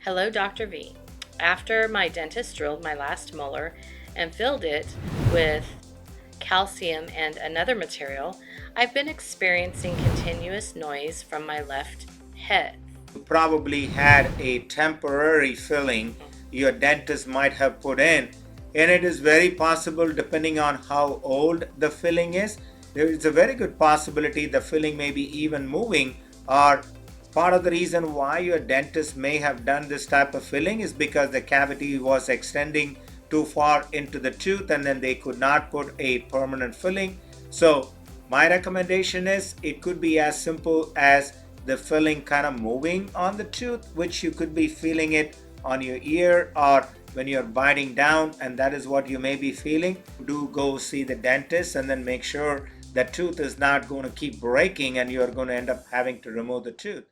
Hello, Dr. V. After my dentist drilled my last molar and filled it with calcium and another material, I've been experiencing continuous noise from my left head. You probably had a temporary filling your dentist might have put in, and it is very possible, depending on how old the filling is, there is a very good possibility the filling may be even moving. Or part of the reason why your dentist may have done this type of filling is because the cavity was extending too far into the tooth and then they could not put a permanent filling. So my recommendation is it could be as simple as the filling kind of moving on the tooth, which you could be feeling it on your ear or when you're biting down, and that is what you may be feeling. Do go see the dentist and then make sure that tooth is not going to keep breaking and you're going to end up having to remove the tooth.